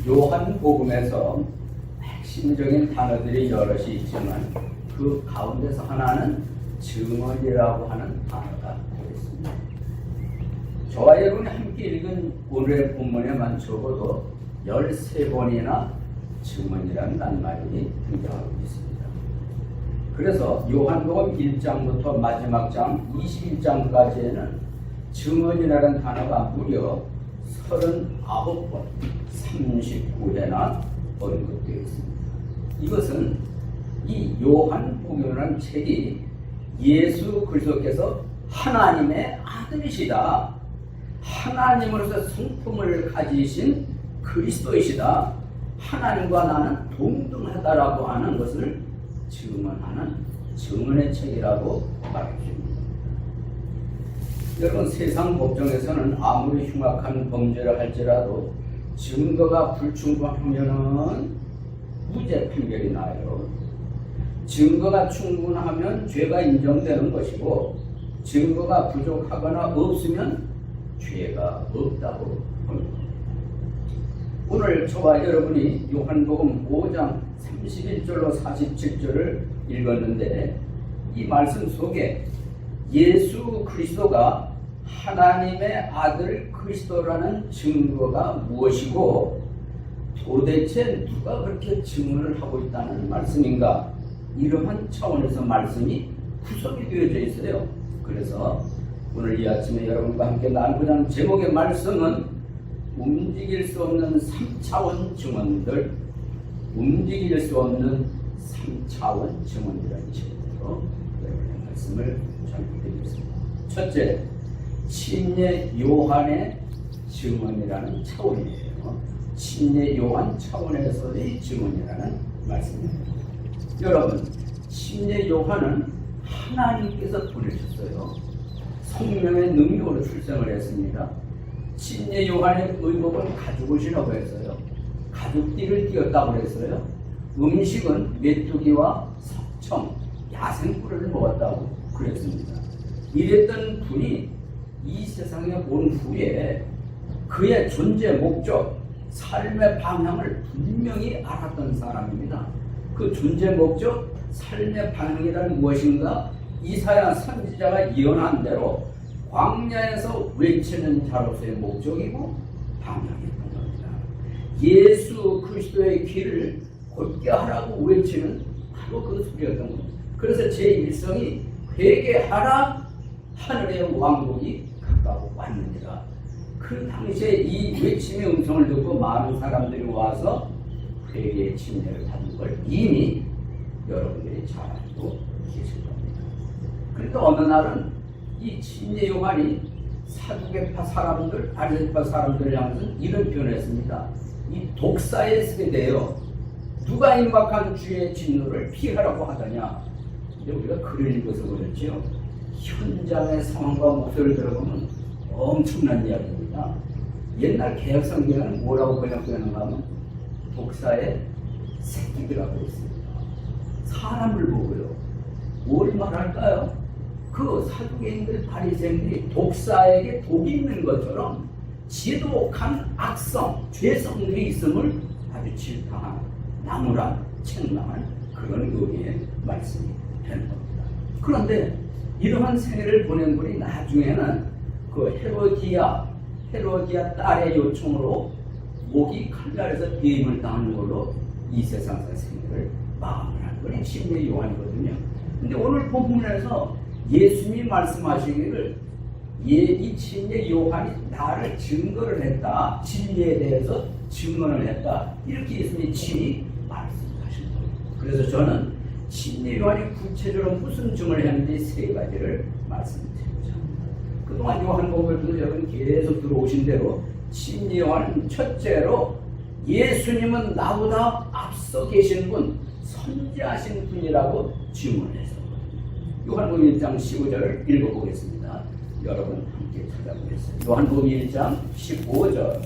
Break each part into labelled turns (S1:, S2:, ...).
S1: 요한복음에서 핵심적인 단어들이 여럿이 있지만 그 가운데서 하나는 증언이라고 하는 단어가 되겠습니다. 저와 여러분이 함께 읽은 오늘의 본문에만 적어도 13번이나 증언이라는 낱말이 등장하고 있습니다. 그래서 요한복음 1장부터 마지막 장 21장까지에는 증언이라는 단어가 무려 39번, 39회나 언급되어 있습니다. 이것은 이 요한복음이라는 책이 예수 그리스도께서 하나님의 아들이시다, 하나님으로서 성품을 가지신 그리스도이시다, 하나님과 나는 동등하다라고 하는 것을 증언하는 증언의 책이라고 말해줍니다. 여러분, 세상 법정에서는 아무리 흉악한 범죄를 할지라도 증거가 불충분하면 무죄 판결이 나요. 증거가 충분하면 죄가 인정되는 것이고, 증거가 부족하거나 없으면 죄가 없다고 봅니다. 오늘 저와 여러분이 요한복음 5장 31절로 47절을 읽었는데, 이 말씀 속에 예수 그리스도가 하나님의 아들 그리스도라는 증거가 무엇이고, 도대체 누가 그렇게 증언을 하고 있다는 말씀인가, 이러한 차원에서 말씀이 구성이 되어져 있어요. 그래서 오늘 이 아침에 여러분과 함께 나누고자 하는 제목의 말씀은 움직일 수 없는 3차원 증언들, 움직일 수 없는 3차원 증언이라는 식으로 여러분의 말씀을 전해드리겠습니다. 첫째, 침례 요한의 증언이라는 차원이에요. 침례 요한 차원에서의 증언이라는 말씀입니다. 여러분, 침례 요한은 하나님께서 보내셨어요. 성령의 능력으로 출생을 했습니다. 침례 요한의 의복은 가죽옷이라고 했어요. 가죽띠를 띄었다고 했어요. 음식은 메뚜기와 석청, 야생꿀을 먹었다고 그랬습니다. 이랬던 분이 이 세상에 온 후에 그의 존재 목적, 삶의 방향을 분명히 알았던 사람입니다. 그 존재 목적, 삶의 방향이란 무엇인가? 이사야 선지자가 예언한 대로 광야에서 외치는 자로서의 목적이고 방향이었던 겁니다. 예수 그리스도의 길을 곧게 하라고 외치는 바로 그 소리였던 겁니다. 그래서 제 일성이 회개하라, 하늘의 왕국이 가까워 왔느니라. 그 당시에 이 외침의 음성을 듣고 많은 사람들이 와서 회개의 침례를 받는 걸 이미 여러분들이 잘 알고 계실 겁니다. 그러니까 어느 날은 이 침례 요한이 사두개파 사람들, 바리새파 사람들을 향해서 이런 표현을 했습니다. 이 독사에 쓰게 되어 누가 임박한 주의 진노를 피하라고 하더냐. 근데 우리가 글을 읽어서 그렇지요, 현장의 상황과 목소리를 들어보면 엄청난 이야기입니다. 옛날 개혁성경에는 뭐라고 번역되는가 하면 독사의 새끼들하고 있습니다. 사람을 보고요, 뭘 말할까요? 그 사두개인들, 바리새인들이 독사에게 독이 있는 것처럼 지독한 악성, 죄성들이 있음을 아주 질타한, 나무란, 책망한 그런 의미의 말씀이 되는 겁니다. 그런데 이러한 생애를 보낸 분이 나중에는 그 헤로디아 딸의 요청으로 목이 칼날에서 배임을 당하는 걸로 이 세상에서 생애를 마감하는 분이 침례 요한이거든요. 근데 오늘 본문에서 예수님이 말씀하시기를 이 침례 요한이 나를 증거를 했다, 진리에 대해서 증언을 했다, 이렇게 예수님이 친히 말씀하신 거예요. 그래서 저는 침례 요한이 구체적으로 무슨 증언을 했는지 세 가지를 말씀드리고자 합니다. 그동안 요한복음을 통해서 여러분 계속 들어오신 대로 침례 요한은 첫째로 예수님은 나보다 앞서 계신 분, 선지하신 분이라고 증언했습니다. 요한복음 1장 15절을 읽어보겠습니다. 여러분 함께 찾아보겠습니다. 요한복음 1장 15절.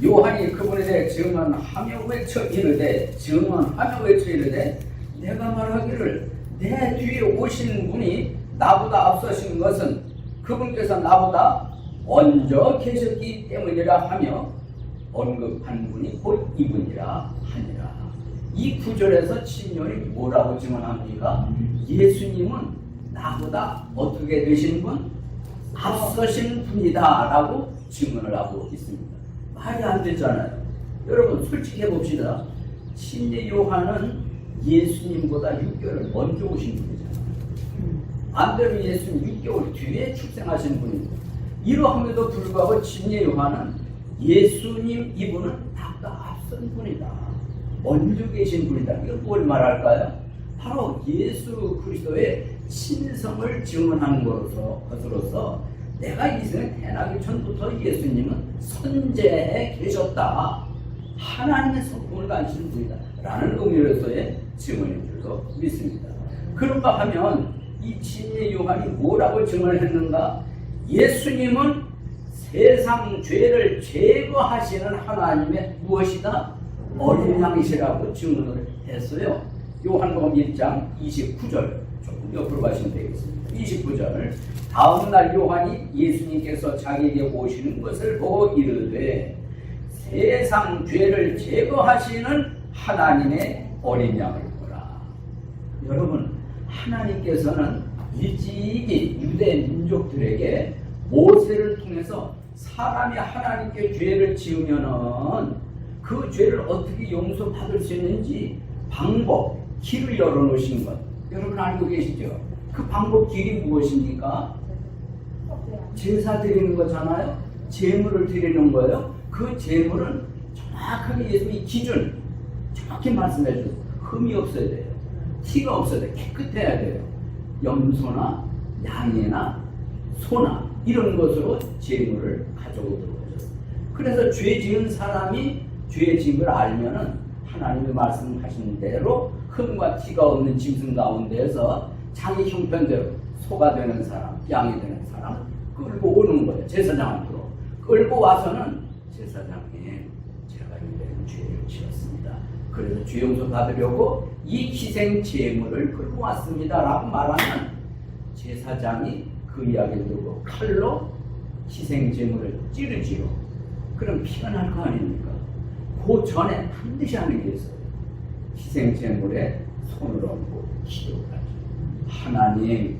S1: 요한이 그분에 대해 증언하며 외쳐 이르되, 내가 말하기를 내 뒤에 오신 분이 나보다 앞서신 것은 그분께서 나보다 먼저 계셨기 때문이라 하며 언급한 분이 곧 이분이라 하니라. 이 구절에서 시므온이 뭐라고 증언합니까? 예수님은 나보다 어떻게 되신 분? 앞서신 분이다 라고 증언을 하고 있습니다. 말이 안 되잖아요. 여러분 솔직히 해봅시다. 침례 요한은 예수님보다 6개월 먼저 오신 분이잖아요. 반대로 예수님 6개월 뒤에 출생하신 분입니다. 이러함에도 불구하고 침례 요한은 예수님 이분은 나보다 앞선 분이다, 먼저 계신 분이다. 이걸 뭘 말할까요? 바로 예수 그리스도의 신성을 증언하는 것으로서 내가 이 세상에 태어나기 전부터 예수님은 선제해 계셨다, 하나님의 성품을 가지신 분이다 라는 의미로서의 증언인 줄로 믿습니다. 그런가 하면 이 침례 요한이 뭐라고 증언을 했는가? 예수님은 세상 죄를 제거하시는 하나님의 무엇이다? 어린 양이시라고 증언을 했어요. 요한복음 1장 29절 조금 옆으로 가시면 되겠습니다. 29절 다음날 요한이 예수님께서 자기에게 오시는 것을 보고 이르되 세상 죄를 제거하시는 하나님의 어린 양을 보라. 여러분 하나님께서는 일찍이 유대 민족들에게 모세를 통해서 사람이 하나님께 죄를 지으면은 그 죄를 어떻게 용서받을 수 있는지 방법, 길을 열어놓으신 것 여러분 알고 계시죠? 그 방법 길이 무엇입니까? 제사 드리는 거잖아요. 제물을 드리는 거예요. 그 제물은 정확하게 예수님이 기준 정확히 말씀해 주세요. 흠이 없어야 돼요. 티가 없어야 돼요. 깨끗해야 돼요. 염소나 양이나 소나 이런 것으로 제물을 가져오도록 하셨어요. 그래서 죄 지은 사람이 죄 지은 걸 알면은 하나님의 말씀하신 대로 흠과 티가 없는 짐승 가운데에서 자기 형편대로 소가 되는 사람, 양이 되는 사람 끌고 오는 거예요. 제사장한테로 끌고 와서는 제사장님 제가 이런 죄를 지었습니다. 그래서 죄 용서 받으려고 이 희생 제물을 끌고 왔습니다 라고 말하면 제사장이 그 이야기를 듣고 칼로 희생 제물을 찌르지요. 그럼 피가 날 거 아닙니까? 그 전에 반드시 하는 게 있어요. 희생 제물에 손을 얹고 기도를 하죠. 하나님,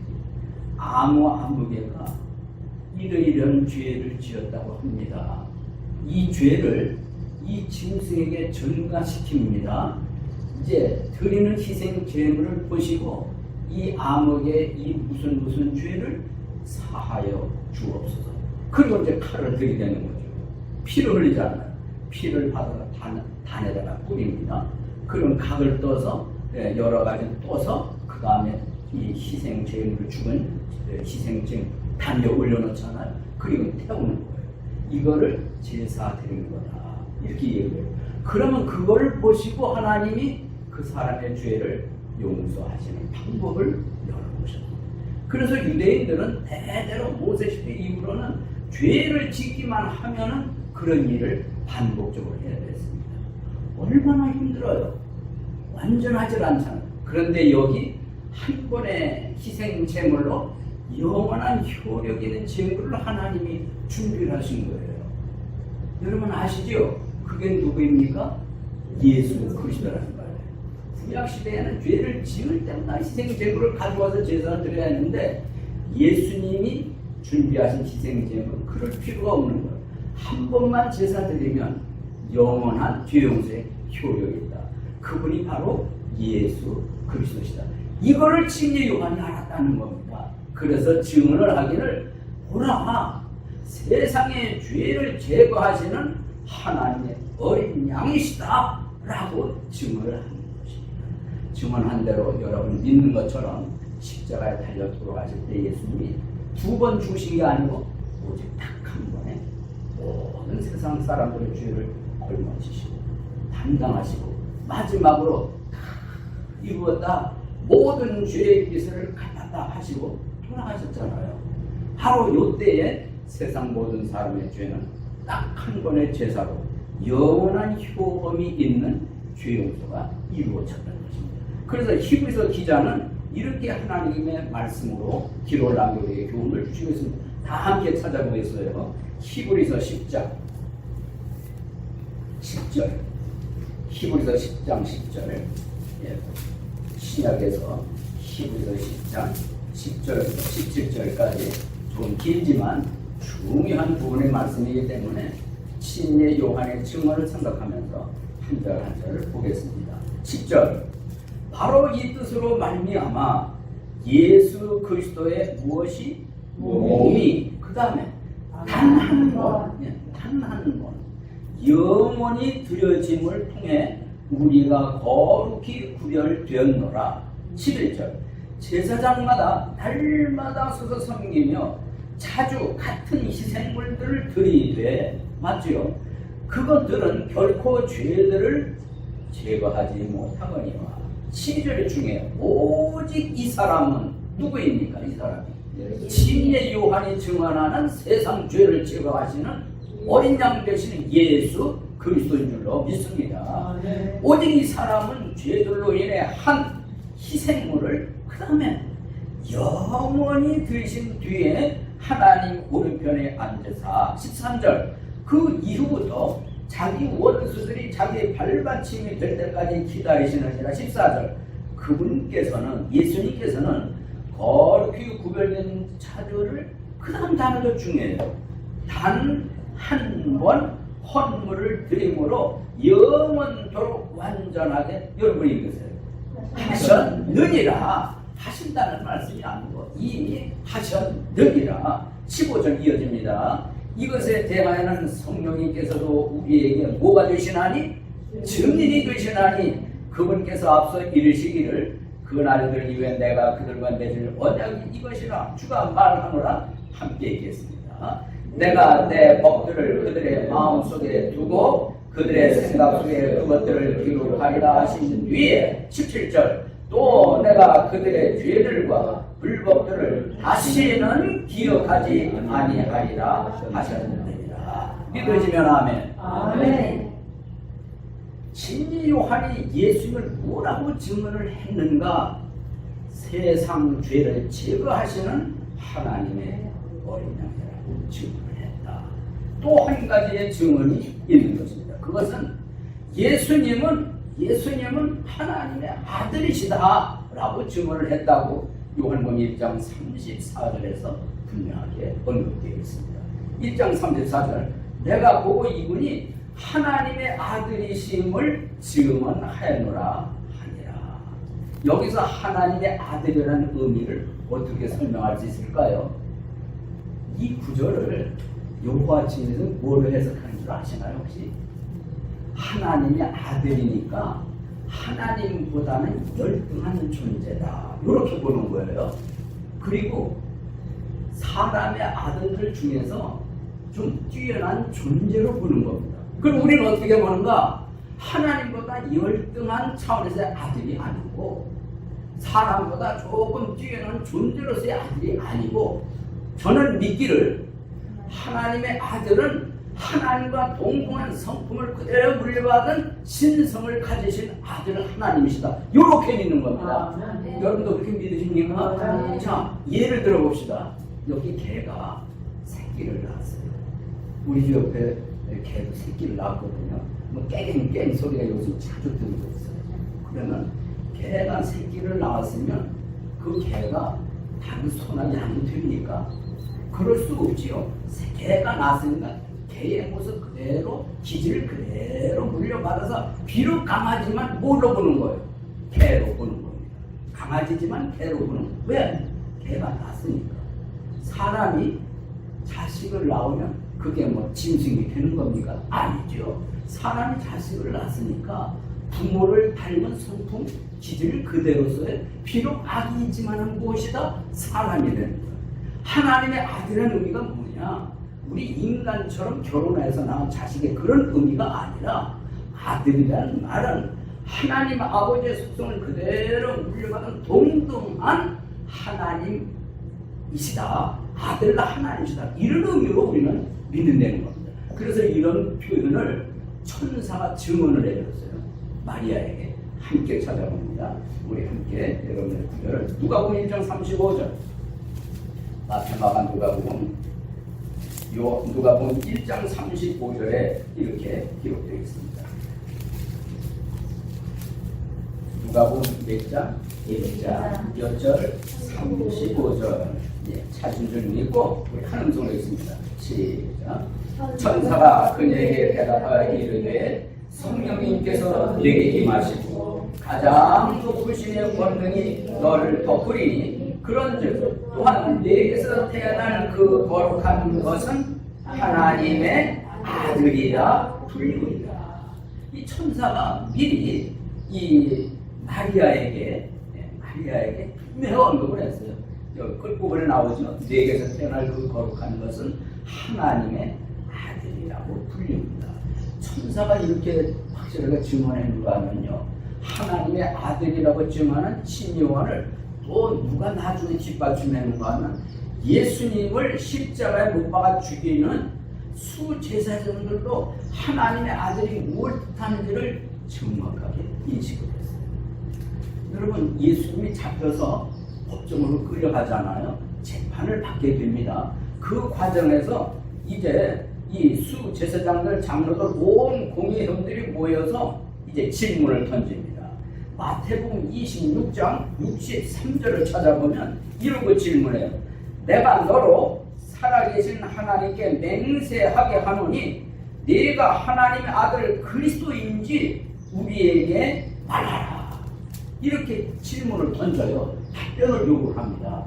S1: 아무개가 이러이러한 죄를 지었다고 합니다. 이 죄를 이 짐승에게 전가시킵니다. 이제 드리는 희생 제물을 보시고 이 암흑의 이 무슨 죄를 사하여 주옵소서. 그리고 이제 칼을 들이대는 거죠. 피를 흘리잖아요. 피를 받아서 단에다가 뿌립니다. 그럼 각을 떠서 여러 가지 떠서 그 다음에 이 희생 제물을 죽은 희생 제물 단 위에 올려놓잖아요. 그리고 태우는 거예요. 이거를 제사 드리는 거다. 이렇게 얘기해요. 그러면 그걸 보시고 하나님이 그 사람의 죄를 용서하시는 방법을 열어보셨습니다. 그래서 유대인들은 대대로 모세 시대 이후로는 죄를 짓기만 하면은 그런 일을 반복적으로 해야 됐습니다. 얼마나 힘들어요. 완전하지 않잖아요. 그런데 여기 한 번의 희생 제물로 영원한 효력 있는 제물을 하나님이 준비를 하신 거예요. 여러분 아시죠? 그게 누구입니까? 예수 그리스도라는 거예요. 구약 시대에는 죄를 지을 때마다 희생 제물을 가져와서 제사를 드려야 했는데 예수님이 준비하신 희생 제물 그럴 필요가 없는 거예요. 한 번만 제사 드리면 영원한 죄 용서의 효력이 있다. 그분이 바로 예수 그리스도시다. 이거를 침례 요한이 알았다는 겁니다. 그래서 증언을 하기를 보라, 세상의 죄를 제거하시는 하나님의 어린 양이시다 라고 증언을 하는 것입니다. 증언한 대로 여러분 믿는 것처럼 십자가에 달려 돌아가실 때 예수님이 두 번 죽으신 게 아니고 오직 딱 한 번에 모든 세상 사람들의 죄를 짊어지시고 담당하시고 마지막으로 다 이루었다, 모든 죄의 빚을 갚았다 하시고 돌아가셨잖아요. 바로 요때에 세상 모든 사람의 죄는 딱 한 번의 제사로 영원한 효험이 있는 죄 용서가 이루어졌다는 것입니다. 그래서 히브리서 기자는 이렇게 하나님의 말씀으로 기록을 남기고 교훈을 주시고 있습니다. 다 함께 찾아보겠어요. 히브리서 10장 10절, 히브리서 10장 10절, 신약에서 히브리서 10장 10절부터 17절까지 좀 길지만 중요한 부분의 말씀이기 때문에 친례 요한의 증언을 생각하면서 한 절 한 절을 보겠습니다. 10절, 바로 이 뜻으로 말미암아 예수 그리스도의 무엇이 몸이, 그 다음에 단 한 번 영원히 드려짐을 통해 우리가 거룩히 구별되었노라. 11절, 제사장마다 날마다 서서 섬기며 자주 같은 희생물들을 드리되, 맞지요? 그것들은 결코 죄들을 제거하지 못하거니와. 12절 중에 오직 이 사람은 누구입니까? 이 사람이 친례 요한이 증언하는 세상 죄를 제거하시는 어린 양 되시는 예수 그리스도인 줄로 믿습니다. 오직 이 사람은 죄들로 인해 한 희생물을 그 다음에 영원히 드신 뒤에 하나님 오른편에 앉으사. 13절, 그 이후부터 자기 원수들이 자기 발받침이 될 때까지 기다리시느니라. 14절, 그분께서는, 예수님께서는 거룩히 구별된 자들을 그 다음 단어도 중요해요. 단 한 번 헌물을 드림으로 영원토록 완전하게, 여러분이 읽으세요. 하셨느니라. 하신다는 말씀이 아니고 이미 하셨느니라. 15절 이어집니다. 이것에 대하여는 성령님께서도 우리에게 뭐가 되시나니? 증인이 되시나니 그분께서 앞서 이르시기를 그 날들 이후에 내가 그들과 맺을 언약이 이것이라 주가 말하노라. 함께 읽겠습니다. 내가 내 법들을 그들의 마음속에 두고 그들의 생각 속에 그것들을 기록하리라 하신 뒤에 17절, 또 내가 그들의 죄들과 불법들을 다시는 기억하지 아니하리라 하셨느니라. 믿으시면 아멘.
S2: 아멘.
S1: 친례 요한이 예수님을 뭐라고 증언을 했는가? 세상 죄를 제거하시는 하나님의 어린 양이라고 증언을 했다. 또 한 가지의 증언이 있는 것입니다. 그것은 예수님은 하나님의 아들이시다 라고 증언을 했다고 요한복음 1장 34절에서 분명하게 언급되어 있습니다. 1장 34절, 내가 보고 이분이 하나님의 아들이심을 증언하였노라 하니라. 여기서 하나님의 아들이라는 의미를 어떻게 설명할 수 있을까요? 이 구절을 여호와 증인은 뭐로 해석하는 줄 아시나요 혹시? 하나님의 아들이니까 하나님보다는 열등한 존재다, 이렇게 보는 거예요. 그리고 사람의 아들들 중에서 좀 뛰어난 존재로 보는 겁니다. 그럼 우리는 어떻게 보는가? 하나님보다 열등한 차원에서의 아들이 아니고 사람보다 조금 뛰어난 존재로서의 아들이 아니고, 저는 믿기를 하나님의 아들은 하나님과 동등한 성품을 그대로 물려받은 신성을 가지신 아들 하나님이시다, 이렇게 믿는 겁니다. 여러분도 그렇게 믿으십니까? 자, 예를 들어 봅시다. 여기 개가 새끼를 낳았어요. 우리 집 옆에 개도 새끼를 낳았거든요. 뭐 깨갱 소리가 요즘 자주 들리고 있어요. 그러면 개가 새끼를 낳았으면 그 개가 다른 소나 양이 됩니까? 그럴 수 없지요. 개가 낳았으니까 개의 모습 그대로, 기질을 그대로 물려받아서 비록 강아지만 뭘로 보는 거예요? 개로 보는 겁니다. 강아지지만 개로 보는 거예요. 왜? 개가 낳았으니까. 사람이 자식을 낳으면 그게 뭐 짐승이 되는 겁니까? 아니죠. 사람이 자식을 낳았으니까 부모를 닮은 성품, 기질 그대로서의 비록 아기이지만 무엇이다? 사람이 되는 거예요. 하나님의 아들의 의미가 뭐냐? 우리 인간처럼 결혼해서 낳은 자식의 그런 의미가 아니라, 아들이라는 말은 하나님 아버지의 속성을 그대로 물려받은 동등한 하나님이시다, 아들과 하나님이시다, 이런 의미로 우리는 믿는다는 겁니다. 그래서 이런 표현을 천사가 증언을 해줬어요. 마리아에게. 함께 찾아봅니다. 우리 함께 여러분의 구절을 누가복음 1장 35절, 마지막한 누가복음 1장 35절에 이렇게 기록되어 있습니다. 누가복음 몇 장? 1장 몇 절? 35절. 예, 찾은 줄 읽고 우리 한 음성으로 있습니다. 시작. 천사가 그녀에게 대답하여 이르되 성령님께서 네게 임하시고 가장 높으신 의 권능이 너를 덮으리니 그런즉 또한 네게서 태어날 그 거룩한 것은 하나님의 아들이라 불리우리라. 이 천사가 미리 이 마리아에게 분명히 언급을 했어요. 여기 끝부분에 나오죠. 네게서 태어날 그 거룩한 것은 하나님의 아들이라고 불립니다. 천사가 이렇게 확실하게 증언했는가 하면요, 하나님의 아들이라고 증언한 신요한을 또 누가 나중에 뒷받침했는가 하면 예수님을 십자가에 못 박아 죽이는 수제사장들도 하나님의 아들이 무엇을 뜻하는지를 정확하게 인식을 했어요. 여러분, 예수님이 잡혀서 법정으로 끌려가잖아요. 재판을 받게 됩니다. 그 과정에서 이제 이 수제사장들, 장로들, 온 공의형들이 모여서 이제 질문을 던집니다. 마태복음 26장 63절을 찾아보면 이러고 질문해요. 내가 너로 살아계신 하나님께 맹세하게 하노니 네가 하나님의 아들 그리스도인지 우리에게 말하라. 이렇게 질문을 던져요. 답변을 요구합니다.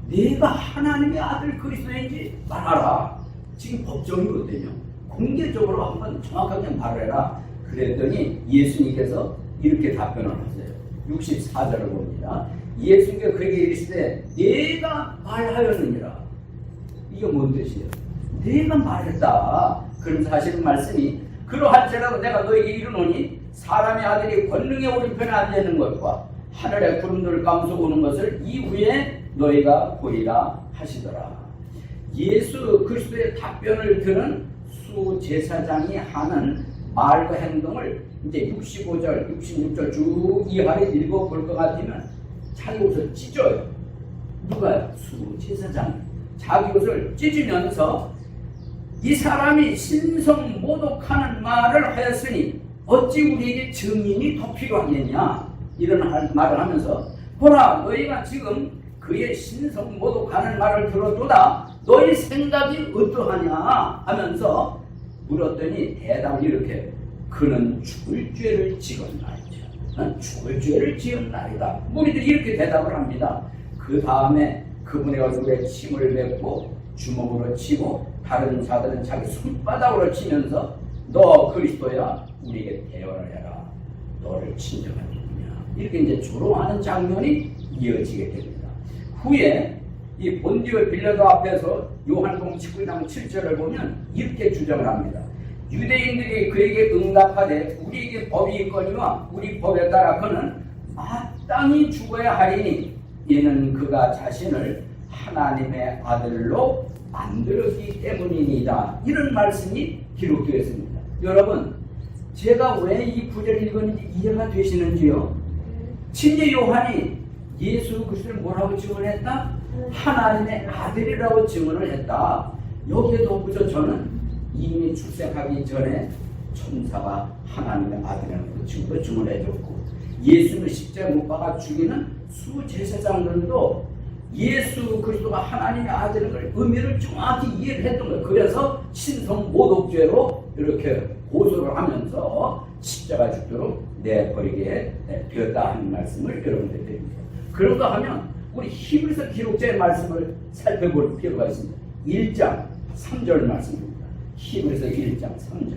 S1: 네가 하나님의 아들 그리스도인지 말하라. 지금 법정이 어때요? 공개적으로 한번 정확하게 말해라. 그랬더니 예수님께서 이렇게 답변을 하세요. 64절을 봅니다. 예수님께서 그에게 이르시되 네가 말하였느니라. 이게 뭔 뜻이에요? 네가 말했다. 그런 사실 말씀이 그러할지라도 내가 너에게 이르노니 사람의 아들이 권능의 오른편에 앉아있는 것과 하늘의 구름들 가운데서 오는 것을 이후에 너희가 보리라 하시더라. 예수 그리스도의 답변을 들은 수제사장이 하는 말과 행동을 이제 65절, 66절 쭉 이하에 읽어볼 것 같으면 자기 옷을 찢어요. 누가요? 수제사장이. 자기 옷을 찢으면서 이 사람이 신성 모독하는 말을 하였으니 어찌 우리에게 증인이 더 필요하겠냐, 이런 말을 하면서 보라, 너희가 지금 그의 신성 모독하는 말을 들어도다 너희 생각이 어떠하냐 하면서 물었더니 대답을 이렇게, 그는 죽을 죄를 지었나이다. 죽을 죄를 지었나이다. 무리들이 이렇게 대답을 합니다. 그 다음에 그분의 얼굴에 침을 뱉고 주먹으로 치고 다른 자들은 자기 손바닥으로 치면서 너 그리스도야, 우리에게 대언을 해라. 너를 친정한 누구냐. 이렇게 이제 조롱하는 장면이 이어지게 됩니다. 후에 이 본디오 빌라도 앞에서 요한복음 19장 7절을 보면 이렇게 주장을 합니다. 유대인들이 그에게 응답하되 우리에게 법이 있거니와 우리 법에 따라 그는 마땅히 죽어야 하리니 이는 그가 자신을 하나님의 아들로 만들었기 때문이니다. 이런 말씀이 기록되어 있습니다. 여러분, 제가 왜 이 구절을 읽었는지 이해가 되시는지요? 친제 요한이 예수 그리스도를 뭐라고 증언했다? 하나님의 아들이라고 증언을 했다. 여기에 덧붙여 저는 이미 출생하기 전에 천사가 하나님의 아들이라는 친구를 증언해줬고, 예수를 십자가에 못 박아 죽이는 수제사장들도 예수 그리스도가 하나님의 아들인 걸 의미를 정확히 이해를 했던 거예요. 그래서 신성 모독죄로 이렇게 고소를 하면서 십자가 죽도록 내버리게 되었다 하는 말씀을 여러분들 드립니다. 그런가 하면 우리 히브리서 기록자의 말씀을 살펴볼 필요가 있습니다. 1장 3절 말씀입니다. 히브리서 1장 3절.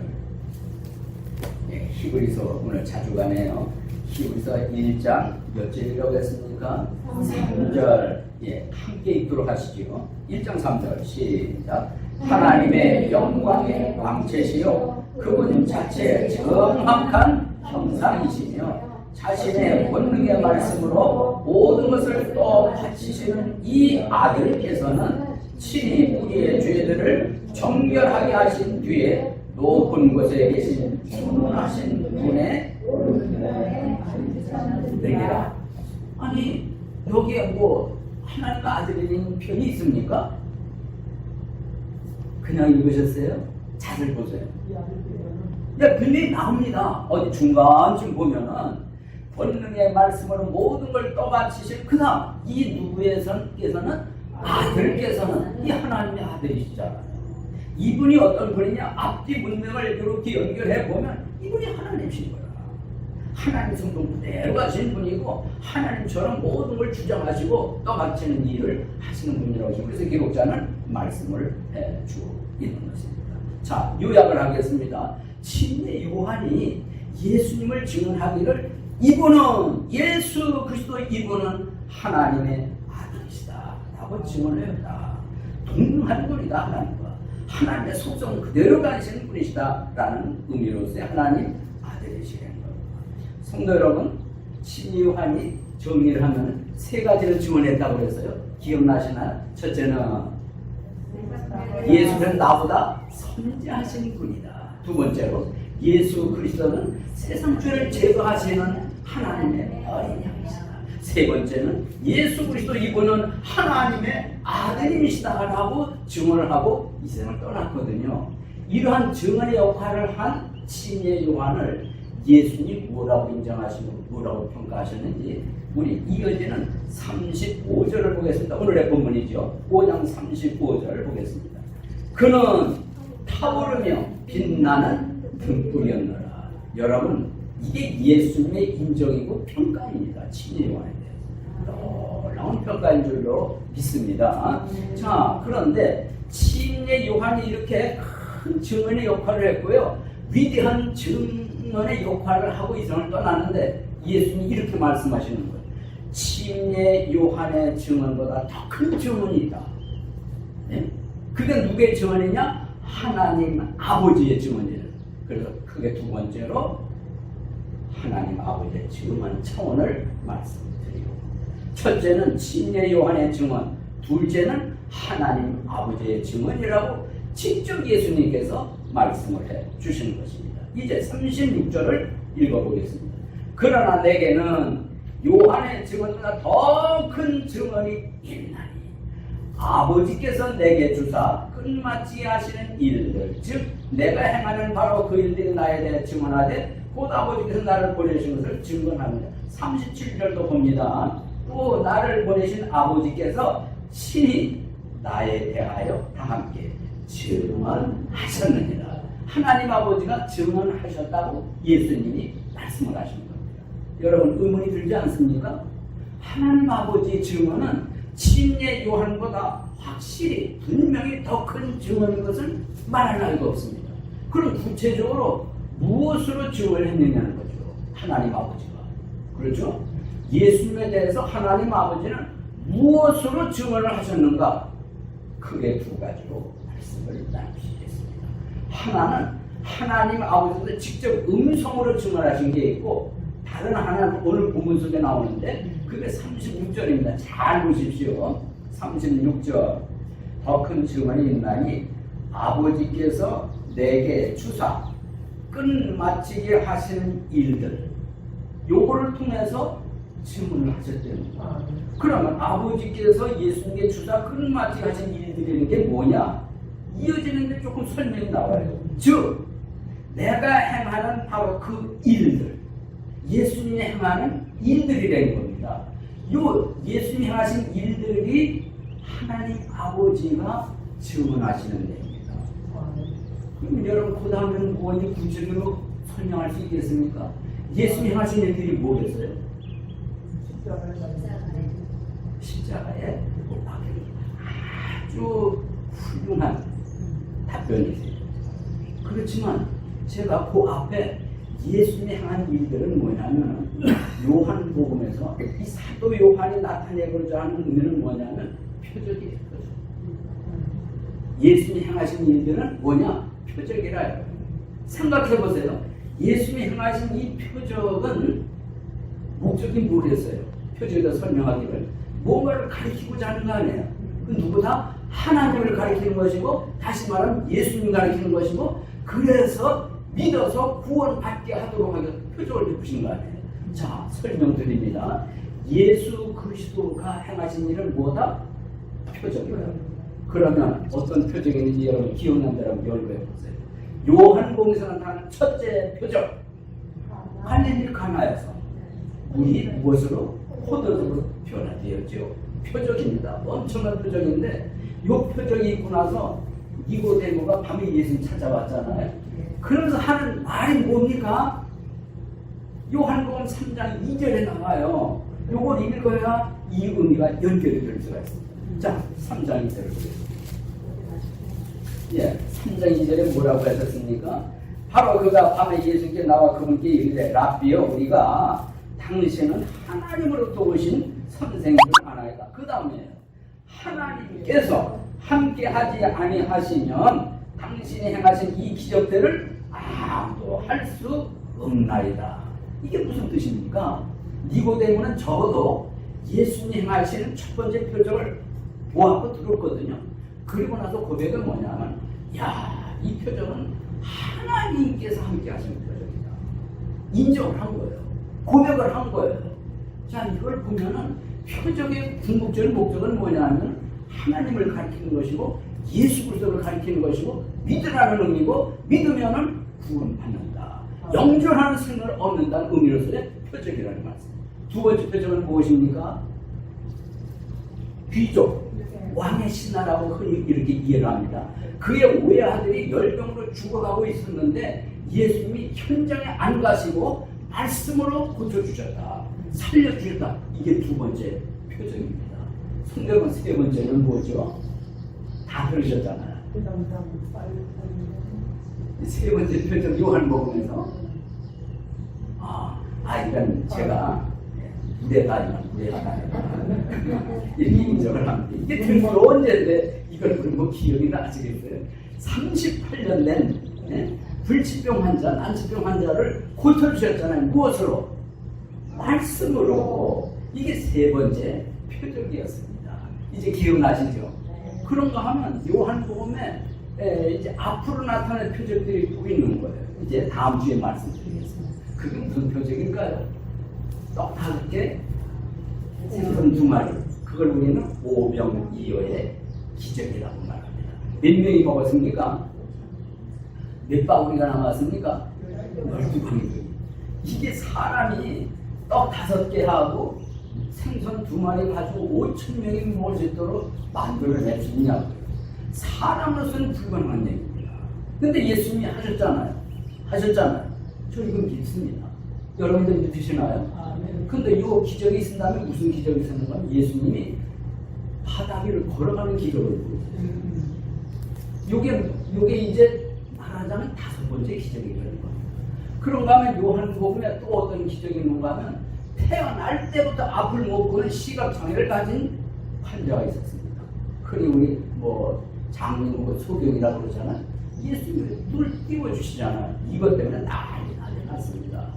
S1: 네, 히브리서 오늘 자주 가네요. 히브리서 1장 몇 절이라고 했습니까? 3절. 예, 함께 읽도록 하시죠. 1장 3절 시작. 하나님의 영광의 광채시요 그분 자체의 정확한 형상이시며 자신의 권능의 말씀으로 모든 것을 또 바치시는 이 아들께서는 친히 우리의 죄들을 정결하게 하신 뒤에 높은 곳에 계신 충만하신 분의 능이라. 아니, 여기에 뭐 하나님 아들이라는 표현이 있습니까? 그냥 읽으셨어요? 잘 보세요. 분명히 나옵니다. 어디 중간쯤 보면은 권능의 말씀으로 모든 걸 떠받치실 그 다음 이 누구에서는 아들께서는 이 하나님의 아들이시잖아요. 이분이 어떤 분이냐? 앞뒤 문맥을 이렇게 연결해 보면 이분이 하나님이신 거야. 하나님 성품 그대로 가신 분이고 하나님처럼 모든 걸 주장하시고 떠받치는 일을 하시는 분이라고 해서 그래서 기록자는 말씀을 해주고 있는 것입니다. 자, 요약을 하겠습니다. 침례 요한이 예수님을 증언하기를 이분은 예수 그리스도 이분은 하나님의 아들이시다 라고 증언을 했다. 동등한 분이다. 하나님과 하나님의 속성 그대로 가시는 분이시다 라는 의미로서의 하나님 아들이시라는 겁니다. 성도 여러분, 침례 요한이 정리를 하면 세 가지를 증언했다고 그랬어요. 기억나시나요? 첫째는 예수는 나보다 선지하신 분이다. 두 번째로 예수 그리스도는 세상 죄를 제거하시는 하나님의 어린 양이시다. 세 번째는 예수 그리스도 이분은 하나님의 아들님이시다라고 증언을 하고 이 세상을 떠났거든요. 이러한 증언의 역할을 한 침례 요한을 예수님이 뭐라고 인정하시고 뭐라고 평가하셨는지 우리 이어지는 35절을 보겠습니다. 오늘의 본문이죠. 5장 35절을 보겠습니다. 그는 타오르며 빛나는 등불이었노라. 여러분, 이게 예수님의 인정이고 평가입니다. 침례 요한에 대해서 놀라운 평가인 줄로 믿습니다. 자, 그런데 침례 요한이 이렇게 큰 증언의 역할을 했고요. 위대한 증언의 역할을 하고 이 세상을 떠났는데 예수님이 이렇게 말씀하시는 거예요. 침례 요한의 증언보다 더 큰 증언이 있다. 네? 그게 누구의 증언이냐? 하나님 아버지의 증언이에요. 그래서 크게 두 번째로 하나님 아버지의 증언 차원을 말씀드리고, 첫째는 침례 요한의 증언, 둘째는 하나님 아버지의 증언이라고 직접 예수님께서 말씀을 해 주시는 것입니다. 이제 36절을 읽어보겠습니다. 그러나 내게는 요한의 증언보다 더 큰 증언이 있나니 아버지께서 내게 주사 끝마치게 하시는 일들, 즉 내가 행하는 바로 그 일들이 나에 대해 증언하되 곧 아버지께서 나를 보내신 것을 증언합니다. 37절도 봅니다. 또 나를 보내신 아버지께서 친히 나에 대하여 다 함께 증언하셨느니라. 하나님 아버지가 증언하셨다고 예수님이 말씀을 하신 겁니다. 여러분, 의문이 들지 않습니까? 하나님 아버지의 증언은 침례 요한보다 확실히 분명히 더 큰 증언인 것을 말할 나위가 없습니다. 그럼 구체적으로 무엇으로 증언을 했느냐는 거죠. 하나님 아버지가. 그렇죠? 예수님에 대해서 하나님 아버지는 무엇으로 증언을 하셨는가? 크게 두 가지로 말씀을 나누시겠습니다. 하나는 하나님 아버지도 직접 음성으로 증언하신 게 있고, 다른 하나는 오늘 본문 속에 나오는데 그게 36절입니다. 잘 보십시오. 36절. 더 큰 증언이 있나니 아버지께서 내게 주사 끝마치게 하시는 일들, 요거를 통해서 증언을 하셨답니다. 그러면 아버지께서 예수님께 주사 끝마치게 하신 일들이라는 게 뭐냐? 이어지는데 조금 설명이 나와요. 즉 내가 행하는 바로 그 일들, 예수님이 행하는 일들이라는 겁니다. 요 예수님이 행하신 일들이 하나님 아버지가 증언하시는 내용입니다. 그럼 여러분, 그 다음에는 뭐니 구체적으로 설명할 수 있겠습니까? 예수님이 행하신 일들이 뭐겠어요? 십자가에 못 박혀. 아주 훌륭한 답변이세요. 그렇지만 제가 그 앞에 예수님이 행한 일들은 뭐냐면, 요한복음에서 이 사도 요한이 나타내고자 하는 의미는 뭐냐면 표적이에요. 예수님이 행하신 일들은 뭐냐? 표적이라요. 생각해보세요. 예수님이 행하신 이 표적은 목적이 뭐겠어요? 표적에다 설명하기를 뭔가를 가리키고자 하는 거 아니에요. 그 누구다? 하나님을 가리키는 것이고, 다시 말하면 예수님을 가리키는 것이고, 그래서 믿어서 구원받게 하도록 하기 위해서 표적을 베푸신 거 아니에요. 자, 설명드립니다. 예수 그리스도가 행하신 일은 뭐다? 표적이에요. 그러면 어떤 표적인지 여러분 기억나는 대로 연구해 보세요. 요한복음에서 나타나는 첫째 표적, 갈릴리 가나에서 우리 무엇으로? 포도주로 변화되었죠. 표적입니다. 엄청난 표적인데 이 표적이 있고 나서 니고데모가 밤에 예수님 찾아왔잖아요. 그러면서 하는 말이 뭡니까? 요한복음 3장 2절에 나와요. 요걸 읽어야 이 의미가 연결이 될 수가 있습니다. 자, 3장 2절을 보겠습니다. 예, 3장 2절에 뭐라고 하셨습니까? 바로 그가 밤에 예수께 나와 그분께 이르되 랍비여 우리가 당신은 하나님으로부터 오신 선생님을 아나이다. 그 다음에 하나님께서 함께하지 아니하시면 당신이 행하신 이 기적들을 아무도 할 수 없나이다. 이게 무슨 뜻입니까? 니고데모는 적어도 예수님 행하시는 첫 번째 표적을 보았고 들었거든요. 그리고 나서 고백은 뭐냐면 이 표적은 하나님께서 함께 하시는 표적이다. 인정을 한 거예요. 고백을 한 거예요. 자, 이걸 보면은 표적의 궁극적인 목적은 뭐냐면 하나님을 가리키는 것이고 예수 그리스도를 가리키는 것이고 믿으라는 의미고 믿으면은 구원받는다. 영존하는 생명을 얻는다는 의미로서의 표적이라는 말씀. 두 번째 표적은 무엇입니까? 귀족, 왕의 신하라고 흔히 이렇게 이해를 합니다. 그의 외아들이 열병으로 죽어가고 있었는데 예수님이 현장에 안 가시고 말씀으로 고쳐주셨다. 살려주셨다. 이게 두 번째 표적입니다. 성경은 세 번째는 뭐죠? 다 들으셨잖아요. 세 번째 표적 요한복음에서 이건 제가 무대가 이렇게 인정을 합니다. 이게 등으로 언제인데 이걸 뭐 기억이 나시겠어요? 38년 된 불치병 환자, 난치병 환자를 고쳐주셨잖아요. 무엇으로? 말씀으로. 이게 세 번째 표적이었습니다. 이제 기억나시죠? 그런가 하면 요한복음에 이제 앞으로 나타날 표적들이 또 있는 거예요. 이제 다음 주에 말씀드리겠습니다. 그게 무슨 표적일까요? 떡 5개, 생선 2마리. 그걸 우리는 오병이어의 기적이라고 말합니다. 몇 명이 먹었습니까? 몇 바구니가 남았습니까? 12바구니. 이게 사람이 떡 5개 하고 생선 2마리 가지고 5,000명이 먹을 수 있도록 만들어낼 수 있냐고요. 사람으로서는 불가능한 얘기입니다. 근데 예수님이 하셨잖아요. 저 이건 믿습니다. 여러분들 믿으시나요? 근데 이 기적이 있었다면 무슨 기적이 있었는가? 예수님이 바다 위를 걸어가는 기적을 보여줘요. 요게 이제 말하자면 5번째 기적이 되는 겁니다. 그런가 하면 요한복음에 또 어떤 기적이 있는가 하면 태어날 때부터 앞을 못 보는 시각장애를 가진 환자가 있었습니다. 흔히 우리 장로 소경이라고 그러잖아요. 예수님이 눈을 띄워주시잖아요. 이것 때문에 난리 났습니다.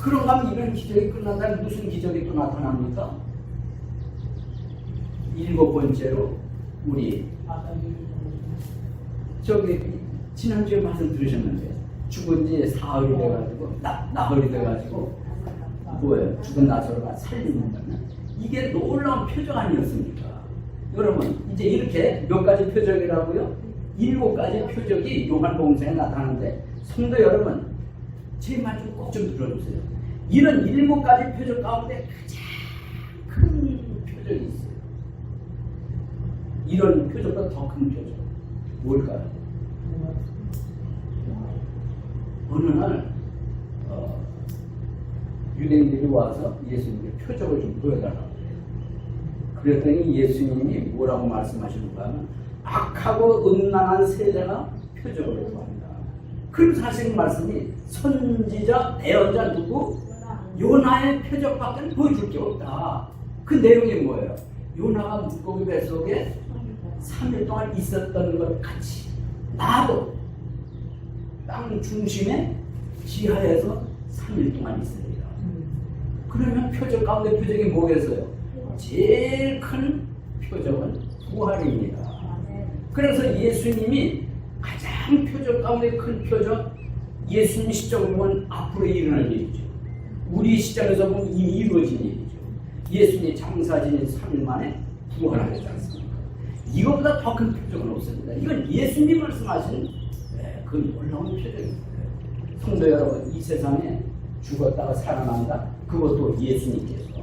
S1: 그런가 하면 이런 기적이 끝난다면 무슨 기적이 또 나타납니까? 7번째로 우리 지난주에 말씀 들으셨는데 죽은 지 사흘이 돼가지고 나흘이 돼가지고 죽은 나사로가 살리는 거는 이게 놀라운 표적 아니었습니까? 여러분 이제 이렇게 몇 가지 표적이라고요? 7가지 표적이 요한복음서에 나타나는데 성도 여러분 제 말 좀 꼭 좀 들어주세요. 이런 7가지 표적 가운데 가장 큰 표적이 있어요. 이런 표적보다 더 큰 표적 뭘까요? 어느 날 유대인들이 와서 예수님께 표적을 좀 보여달라고 해요. 그랬더니 예수님이 뭐라고 말씀하시는가 하면 악하고 음란한 세자가 표적을 구합니다. 그 사실 말씀이 선지자, 대언자 누구? 요나의 표적밖에 보여줄 게 없다. 그 내용이 뭐예요? 요나가 물고기 뱃속에 3일 동안 있었던 것 같이 나도 땅 중심에 지하에서 3일 동안 있습니다. 그러면 표적 가운데 표적이 뭐겠어요? 제일 큰 표적은 부활입니다. 그래서 예수님이 가장 표적 가운데 큰 표적, 예수님 시점으로 보면 앞으로 일어날 일이죠. 우리 시점에서 보면 이미 이루어진 일이죠. 예수님이 장사 지낸 3일 만에 부활하셨지 않습니까? 이것보다 더 큰 표적은 없습니다. 이건 예수님 말씀하신 그 놀라운 표적입니다. 성도 여러분, 이 세상에 죽었다가 살아난다. 그것도 예수님께서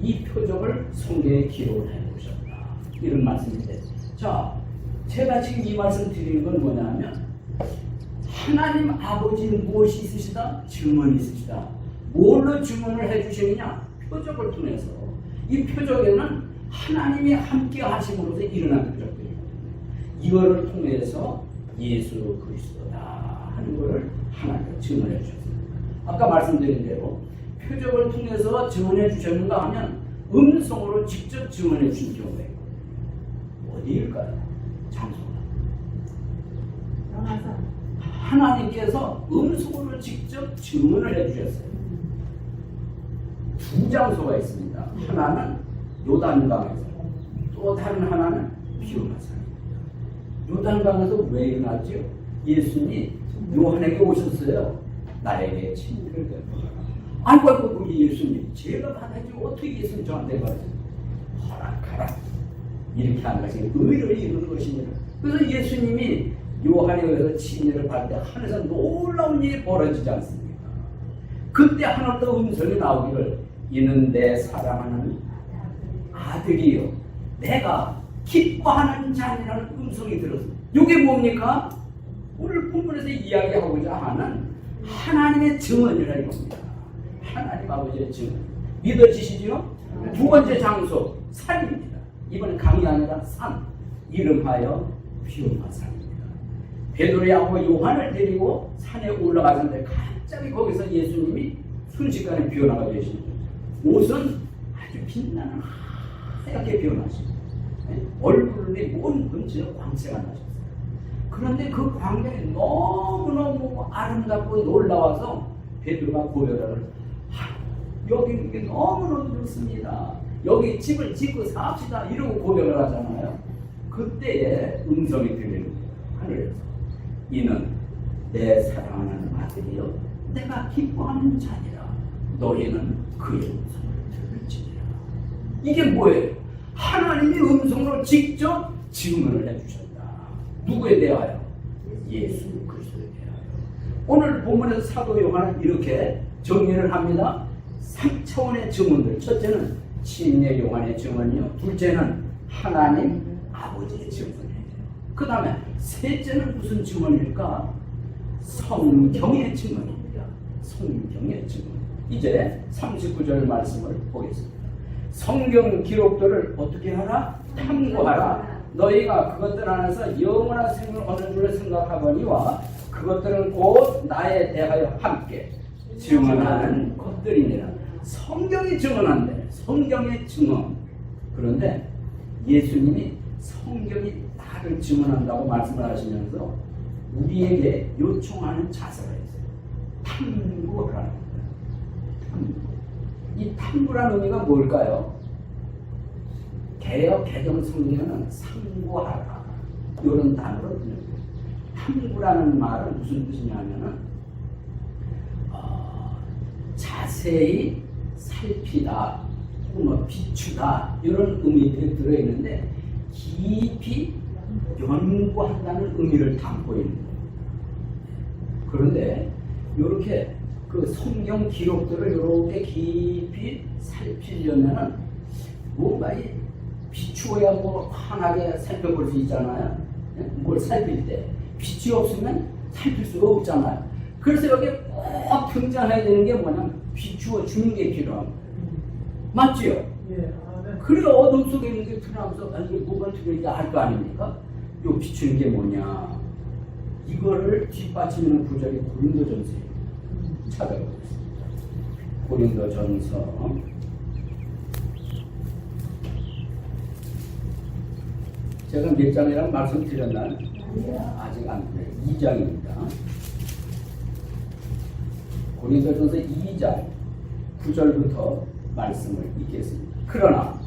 S1: 이 표적을 성경에 기록을 해놓으셨다. 이런 말씀인데, 자, 제가 지금 이 말씀 드리는 건 뭐냐면, 하나님 아버지는 무엇이 있으시다? 증언이 있으시다. 뭘로 증언을 해주시느냐? 표적을 통해서. 이 표적에는 하나님이 함께 하심으로써 일어난 표적들이거든요. 이거를 통해서 예수 그리스도다 하는 것을 하나님께서 증언해 주셨습니다. 아까 말씀드린 대로 표적을 통해서 증언해 주셨는가 하면 음성으로 직접 증언해 주신 경우가 있고, 어디일까요? 장소가. 하나님께서 음성으로 직접 증언을 해 주셨어요. 두 장소가 있습니다. 하나는 요단강에서, 또 다른 하나는 비오나산입니다. 요단강에서 왜 일어났죠? 예수님이 요한에게 오셨어요. 나에게 친구를 베풀어라. 아이고 우리 예수님, 제가 받아야지 어떻게 예수님 저한테 받아요? 허락하라. 이렇게 하는 것이 의를 이루는 것입니다. 그래서 예수님이 요한에 의해서 친일을 받을 때 하늘에서 놀라운 일이 벌어지지 않습니까? 그때 하늘부터 음성이 나오기를, 이는 내 사랑하는 아들이요 내가 기뻐하는 자니라는 음성이 들었습니다. 이게 뭡니까? 오늘 본문에서 이야기하고자 하는 하나님의 증언이라 이겁니다. 하나님 아버지의 증언. 믿어지시죠? 두 번째 장소, 산입니다. 이번엔 강이 아니라 산. 이름하여 비오나산입니다. 베드로하고 요한을 데리고 산에 올라가는데 갑자기 거기서 예수님이 순식간에 비오나가 되시는 거죠. 옷은 아주 빛나는 하얗게 비오나십니다. 얼굴에 온 번지는 광채가 나셨어요. 그런데 그 광경이 너무너무 아름답고 놀라워서 베드로가 고백을, 여기 이게 너무너무 좋습니다. 여기 집을 짓고 삽시다. 이러고 고백을 하잖아요. 그때에 음성이 들리는 거예요. 하늘에서. 이는 내 사랑하는 아들이요 내가 기뻐하는 자니라. 너희는 그의 음성을 들을지니라. 이게 뭐예요? 하나님이 음성으로 직접 증언을 해주셨다. 누구에 대하여? 예수 그리스도에 대하여. 오늘 본문에서 사도 요한은 이렇게 정리를 합니다. 3차원의 증언들. 첫째는 침례 요한의 증언이요. 둘째는 하나님 아버지의 증언이에요. 그 다음에 셋째는 무슨 증언일까? 성경의 증언입니다. 성경의 증언. 이제 39절 말씀을 보겠습니다. 성경 기록들을 어떻게 하라? 탐구하라. 너희가 그것들 안에서 영원한 생명을 얻는 줄을 생각하거니와 그것들은 곧 나에 대하여 함께 증언하는 것들이니라. 성경이 증언한대. 성경의 증언. 그런데 예수님이 성경이 나를 증언한다고 말씀을 하시면서 우리에게 요청하는 자세가 있어요. 탐구하라는 거예요. 탐구. 이 탐구라는 의미가 뭘까요? 개역 개정 성경에는 상고하라 이런 단어로 들려요. 탐구라는 말은 무슨 뜻이냐면은 자세히 살피다, 뭐 비추다 이런 의미들이 들어있는데 깊이 연구한다는 의미를 담고 있는 겁니다. 그런데 이렇게 그 성경 기록들을 이렇게 깊이 살피려면은 뭔가 비추어야 뭐 환하게 살펴볼 수 있잖아요. 뭘 살필 때 빛이 없으면 살필 수가 없잖아요. 그래서 여기 꼭 등장해야 되는 게 뭐냐면 비추어 주는 게 필요한 거예요. 맞지요? 예. 그래 어둠 속에 있는 게 드러나면서 이게 뭐가 들어있는지 알 거 아닙니까? 요 비추는 게 뭐냐? 이거를 뒷받침하는 구절이 고린도전서예요. 찾아보겠습니다. 고린도전서 제가 몇 장이라고 말씀드렸나요? 아직 안 돼요. 2장입니다. 고린도전서 2장 9절부터 말씀을 읽겠습니다. 그러나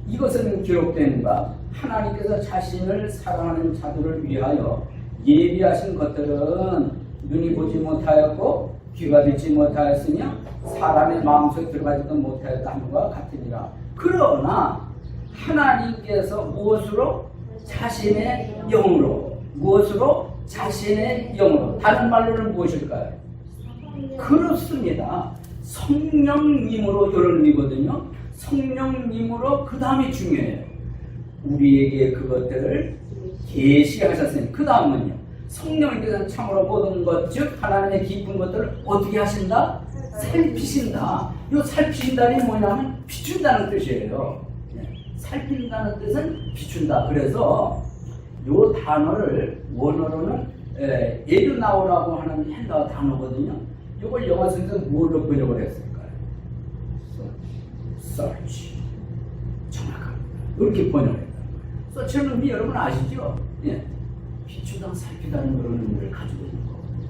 S1: 이것은 기록된 바 하나님께서 자신을 사랑하는 자들을 위하여 예비하신 것들은 눈이 보지 못하였고 귀가 듣지 못하였으며 사람의 마음속에 들어가지도 못하였다 함과 같으니라. 그러나 하나님께서 무엇으로? 자신의 영으로. 무엇으로? 자신의 영으로. 다른 말로는 무엇일까요? 그렇습니다. 성령님으로 이런 의미거든요. 성령님으로 그 다음이 중요해요. 우리에게 그것들을 계시하셨으니 그 다음은요. 성령님께서는 참으로 모든 것, 즉 하나님의 깊은 것들을 어떻게 하신다? 살피신다. 이 살피신다는 뭐냐면 비춘다는 뜻이에요. 살핀다는 뜻은 비춘다. 그래서 이 단어를 원어로는 에르나오라고 하는 헬라 단어거든요. 이걸 영어 성에서 뭘로 번역을 했을까요? search. 정확합니다. 이렇게 번역했다. search는 의미 여러분 아시죠? 예. 비추다 살피다는 그런 의미를 가지고 있는 거거든요.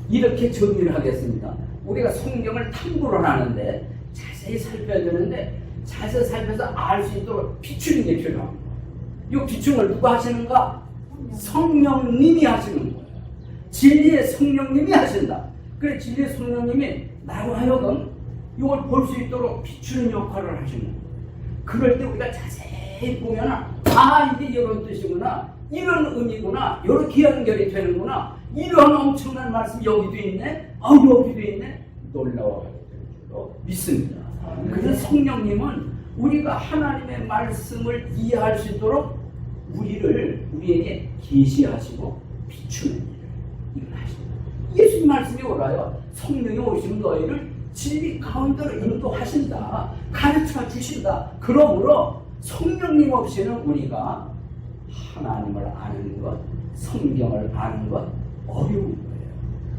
S1: 이렇게 정리를 하겠습니다. 우리가 성경을 탐구를 하는데 자세히 살펴야 되는데 자세히 살펴서 알 수 있도록 비추는 게 필요합니다. 이 비춤을 누가 하시는가? 성령님이 하시는 거예요. 진리의 성령님이 하신다. 그래 진리의 성령님이 나로 하여금 이걸 볼 수 있도록 비추는 역할을 하시는 거예요. 그럴 때 우리가 자세히 보면 이게 이런 뜻이구나, 이런 의미구나, 이렇게 연결이 되는구나, 이러한 엄청난 말씀이 여기도 있네, 여기도 있네, 놀라워하게 되는 줄로 믿습니다. 그래서 성령님은 우리가 하나님의 말씀을 이해할 수 있도록 우리에게 계시하시고 비추는 일을 이걸 하십니다. 예수님 말씀이 오라요. 성령이 오시면 너희를 진리 가운데로 인도하신다. 가르쳐 주신다. 그러므로 성령님 없이는 우리가 하나님을 아는 것, 성경을 아는 것 어려운 거예요.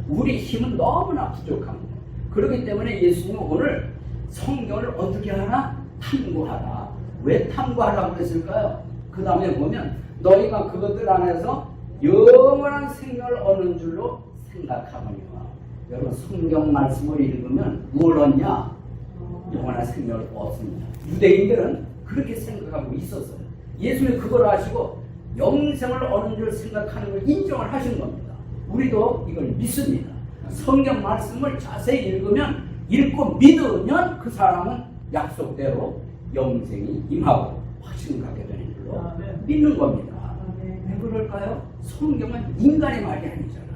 S1: 우리 힘은 너무나 부족한 거예요. 그렇기 때문에 예수님은 오늘 성경을 어떻게 하나? 탐구하라. 왜 탐구하라고 그랬을까요? 그 다음에 보면 너희가 그것들 안에서 영원한 생명을 얻는 줄로 생각하거니와. 여러분 성경 말씀을 읽으면 뭘 얻냐? 영원한 생명을 얻습니다. 유대인들은 그렇게 생각하고 있었어요. 예수님이 그걸 하시고 영생을 얻는 줄 생각하는 걸 인정을 하신 겁니다. 우리도 이걸 믿습니다. 성경 말씀을 자세히 읽고 믿으면 그 사람은 약속대로 영생이 임하고 확신을 갖게 되는 줄로 믿는 겁니다. 왜 그럴까요? 성경은 인간의 말이 아니잖아요.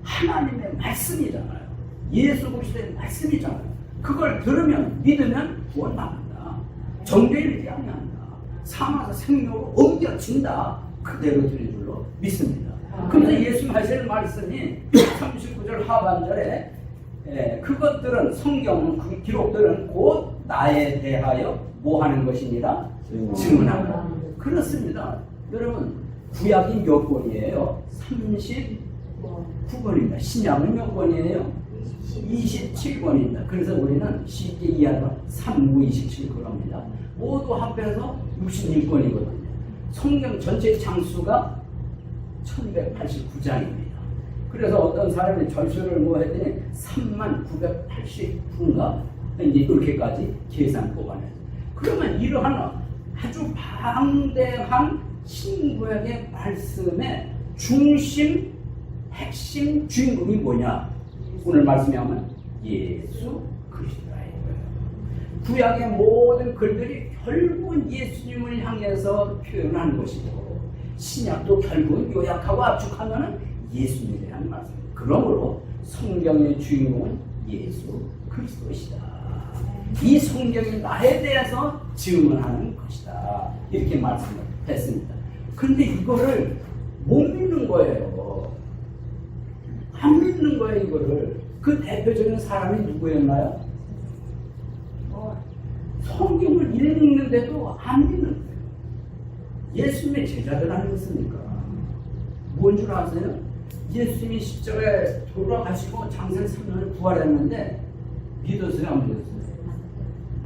S1: 하나님의 말씀이잖아요. 예수 그리스도의 말씀이잖아요. 그걸 들으면 믿으면 구원받는다. 정죄에 이르지 아니한다. 사망에서 생명으로 옮겨진다. 그대로 들린 줄로 믿습니다. 그런데 예수님 하시는 말씀이 39절 하반절에 그것들은 성경 그 기록들은 곧 나에 대하여 뭐 하는 것이니라? 증언하라. 그렇습니다. 여러분 구약이 몇 권이에요? 39권입니다. 신약은 몇 권이에요? 27권입니다. 그래서 우리는 쉽게 이해하면 3, 9, 27권입니다. 모두 합해서 61권이거든요. 성경 전체 장수가 1189장입니다. 그래서 어떤 사람이 절수를 뭐 했더니 3989인가 이제 이렇게까지 계산 뽑아내요. 그러면 이러한 아주 방대한 신구약의 말씀의 중심, 핵심 주인공이 뭐냐? 오늘 말씀에 하면 예수 그리스도라는 거예요. 구약의 모든 글들이 결국은 예수님을 향해서 표현한 것이고 신약도 결국은 요약하고 압축하면 예수님에 대한 말씀. 그러므로 성경의 주인공은 예수 그리스도시다. 이 성경이 나에 대해서 증언하는 것이다. 이렇게 말씀을 했습니다. 그런데 이거를 못 믿는 거예요. 안 믿는 거예요, 이거를. 그 대표적인 사람이 누구였나요? 성경을 읽는데도 안 믿는 거예요. 예수님의 제자들 아니었습니까? 뭔 줄 아세요? 예수님이 십자가에 돌아가시고 장세 3년을 부활했는데 믿었어요, 안 믿었어요?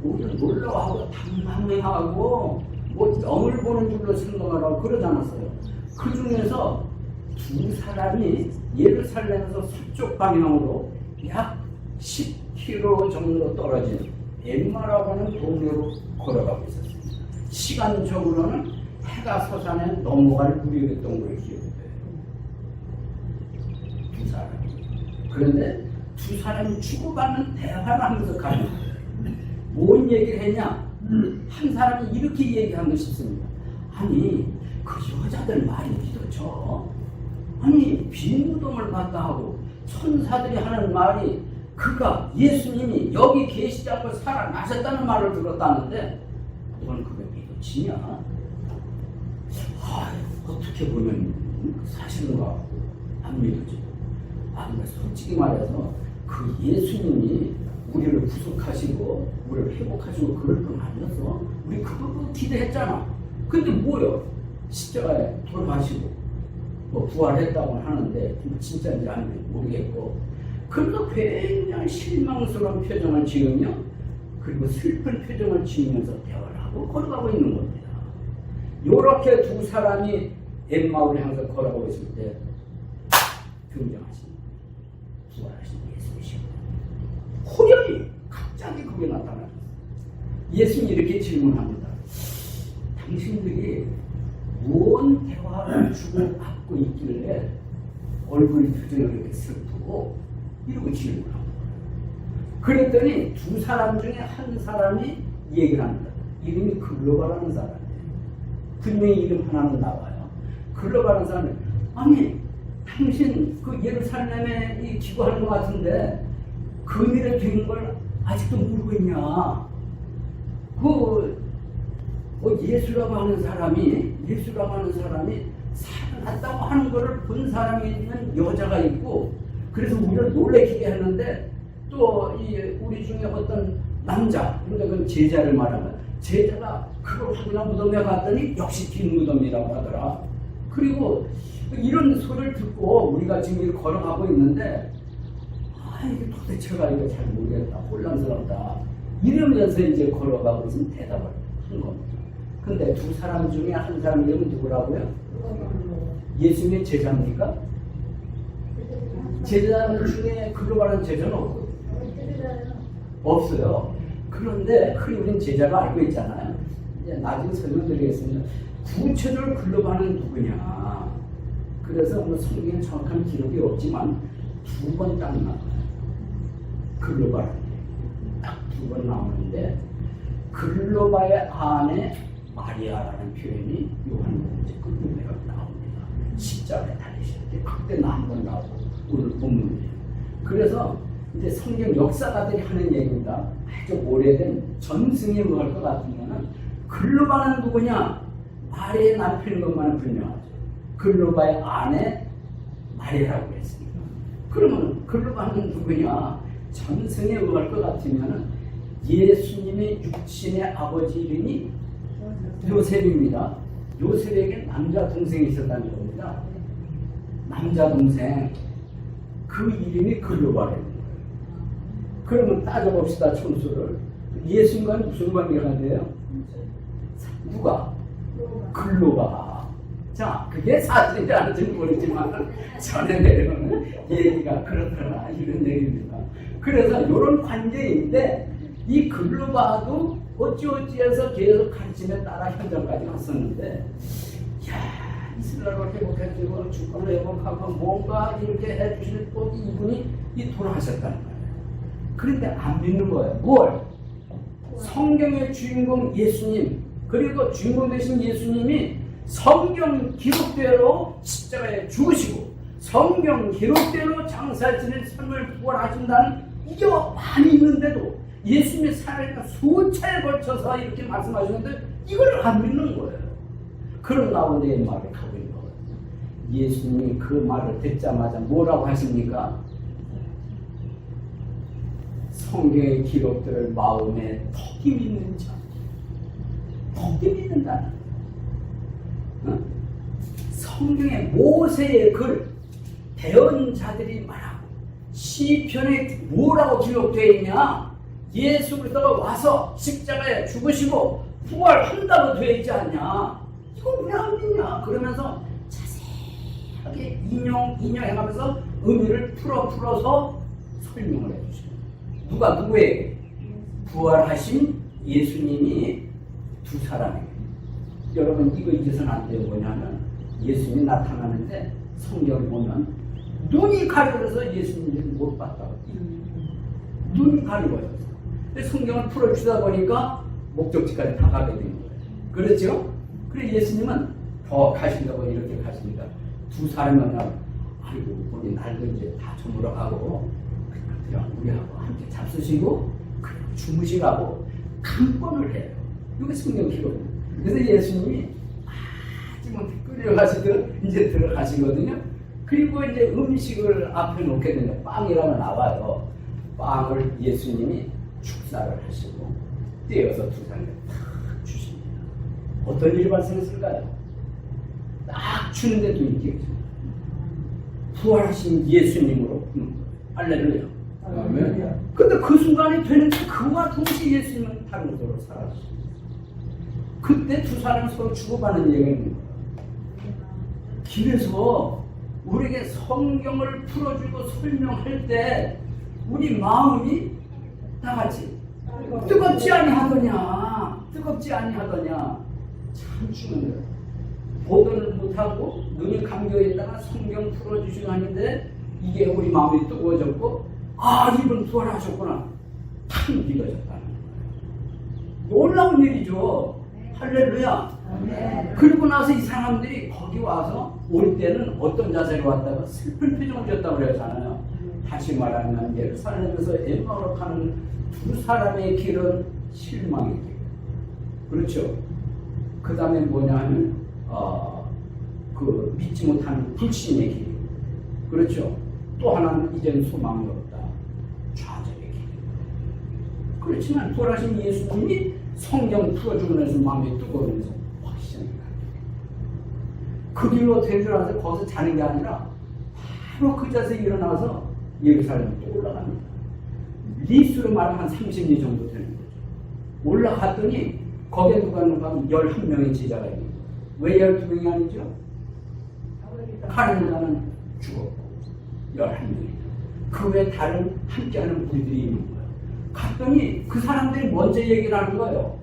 S1: 오히려 놀라워하고 당황하고 뭐 영을 보는 줄로 생각하라고 그러지 않았어요. 그 중에서 두 사람이 예루살렘에서 서쪽 방향으로 약 10km 정도 떨어진 엠마라고 하는 동네로 걸어가고 있었습니다. 시간적으로는 해가 서산에 넘어갈 무렵이었던 걸로 기억돼요. 두 사람이. 그런데 두 사람이 주고받는 대화를 하면서 가는 거예요. 뭔 얘기를 했냐? 한 사람이 이렇게 얘기한 것 싶습니다. 아니 그 여자들 말이 믿어져? 아니 빈 무덤을 봤다 하고 천사들이 하는 말이 그가 예수님이 여기 계시지 않고 살아나셨다는 말을 들었다는데 너는 그게 믿어지냐? 어떻게 보면 사실인가 안 믿어져. 근데 솔직히 말해서 그 예수님이 우리를 구속하시고 우리를 회복하시고 그럴 건 아니었어. 우리 그거 기대했잖아. 근데 뭐요? 십자가에 돌아가시고 뭐 부활했다고 하는데 진짜인지 아닌지 모르겠고, 그래서 굉장히 실망스러운 표정을 지으며 그리고 슬픈 표정을 지으면서 대화를 하고 걸어가고 있는 겁니다. 요렇게 두 사람이 엠마오를 향해서 걸어가고 있을 때 등장하신 부활하신 예수이시고 호련히 갑자기 그게 나타나요. 예수님이 이렇게 질문합니다. 당신들이 무언 대화를 주고받고 있길래 얼굴이 표정이 이렇게 슬프고 이러고 질문합니다. 그랬더니 두 사람 중에 한 사람이 얘기를 합니다. 이름이 글로바라는 사람이에요. 분명히 이름 하나는 나와요. 글로바라는 사람이 아니 당신 그 예루살렘에 이 기도하는 것 같은데 금일에 된 걸 아직도 모르고 있냐? 예수라고 하는 사람이 살아났다고 하는 것을 본 사람이 있는 여자가 있고, 그래서 우리를 놀래키게 했는데 또 우리 중에 어떤 남자, 그러니까 그 제자를 말하면 제자가 그걸 확인한 무덤에 갔더니 역시 빈 무덤이라고 하더라. 그리고 이런 소리를 듣고 우리가 지금 이렇게 걸어가고 있는데 이게 도대체가 이거 잘 모르겠다, 혼란스럽다 이러면서 이제 걸어가고 있으면 대답을 한 겁니다. 근데 두 사람 중에 한 사람 이름은 누구라고요? 예수님의 제자입니까? 제자 중에 글로바라는 제자는 없고 없어요. 그런데 우리는 제자가 알고 있잖아요. 이제 나중에 설명드리겠습니다. 구체적으로 글로바는 누구냐? 그래서 뭐 성경에 정확한 기록이 없지만 두 번 딱 나와요. 글로바라는 딱 두 번 나오는데 글로바의 안에 마리아라는 표현이 요한복음 끝부분에 나옵니다. 십자가에 달리실 때 그때는 한 번 나오고 오늘 본문이에요. 그래서 이제 성경 역사가들이 하는 얘기입니다. 아주 오래된 전승에 뭐할 것 같으면은 글로바는 누구냐? 마리아의 남편인 것만은 분명하죠. 글로바의 아내 마리아라고 했습니다. 그러면 글로바는 누구냐? 전승에 뭐할 것 같으면은 예수님의 육신의 아버지 이름이 요셉입니다. 요셉에게 남자 동생이 있었다는 겁니다. 남자 동생, 그 이름이 글로바라는 거예요. 그러면 따져봅시다. 천수를 예수님과 무슨 관계가 돼요? 누가? 글로바. 자, 그게 사실인지 아닌지 모르지만 전에 내려오는 얘기가 그렇더라 이런 얘기입니다. 그래서 이런 관계인데 이 글로바도 어찌어찌해서 계속 가르침에 따라 현장까지 갔었는데, 이스라엘을 회복해주고 주권을 회복하고 뭔가 이렇게 해주실 또 이분이 돌아가셨다는 거예요. 그런데 안 믿는 거예요. 뭘? 성경의 주인공 예수님, 그리고 주인공 되신 예수님이 성경 기록대로 십자가에 죽으시고 성경 기록대로 장사할 지낼 삶을 부활하신다는 이게 많이 있는데도 예수님의 살아있는 수차에 걸쳐서 이렇게 말씀하셨는데 이걸 안 믿는 거예요. 그런 가운데 말을 하고 있는 거예요. 예수님이 그 말을 듣자마자 뭐라고 하십니까? 성경의 기록들을 마음에 덕이 믿는 자, 덕이 믿는다는 거예요. 성경의 모세의 글 배운 자들이 말하고 시편에 뭐라고 기록되어 있냐? 예수 그리스도가 와서 십자가에 죽으시고 부활한다고 되어 있지 않냐? 이걸 왜 안 믿냐? 그러면서 자세하게 인용해가면서 의미를 풀어서 설명을 해주십니다. 누가 누구에게? 부활하신 예수님이 두 사람에게. 여러분 이거 잊어서는 안 돼요. 뭐냐면 예수님이 나타나는데 성경을 보면 눈이 가려져서 예수님을 못 봤다고. 눈이 가려져서. 성경을 풀어주다 보니까 목적지까지 다 가게 된 거예요. 그렇죠? 그래서 예수님은 더 가신다고 이렇게 가십니다. 두 사람은 아이고 우리 날도 이제 다 저물어 가고 자, 우리하고 함께 잡수시고 그리고 주무시라고 강권을 해요. 이게 성경 기록이에요. 그래서 예수님이 아직 끓여가시듯 이제 들어가시거든요. 그리고 이제 음식을 앞에 놓게 되면 빵이라고 나와요. 빵을 예수님이 축사를 하시고 떼어서 두 사람에 탁 주십니다. 어떤 일이 발생했을까요? 딱 주는데도 이게 부활하신 예수님으로 할렐루야.
S2: 아멘.
S1: 근데 그 순간이 되는데 그와 동시에 예수님은 다른 곳으로 사라졌어요. 그때 두 사람 서로 주고받는 얘기가 있는 거예요. 길에서 우리에게 성경을 풀어주고 설명할 때 우리 마음이 나같이 뜨겁지 아니하더냐, 뜨겁지 아니하더냐. 참 중요해요. 보도를 못하고 눈이 감겨있다가 성경 풀어주시고 하는데 이게 우리 마음이 뜨거워졌고 이분 부활하셨구나 탁 믿어졌다는 거예요. 놀라운 일이죠. 할렐루야. 그리고 나서 이 사람들이 거기 와서 올 때는 어떤 자세로 왔다가 슬픈 표정을 지었다고 그러잖아요. 다시 말하면 예루살렘에서 엠마오로 가는 두 사람의 길은 실망의 길. 그렇죠. 그 다음에 뭐냐 하면 그 믿지 못하는 불신의 길. 그렇죠. 또 하나는 이제는 소망이 없다. 좌절의 길. 그렇지만 부활하신 예수님이 성경 풀어주고 나서 마음이 뜨거우면서 확신이 나요. 그 길로 되돌아서 거기서 자는 게 아니라 바로 그 자세에 일어나서 예루살렘에 또 올라갑니다. 리수로 말하면 한 30리 정도 되는 거죠. 올라갔더니 거기에 누가 있는가 하면 11명의 제자가 있는 거예요. 왜 12명이 아니죠? 가는 자는 죽었고 11명이다. 그 외에 다른 함께하는 무리들이 있는 거예요. 갔더니 그 사람들이 먼저 얘기를 하는 거예요.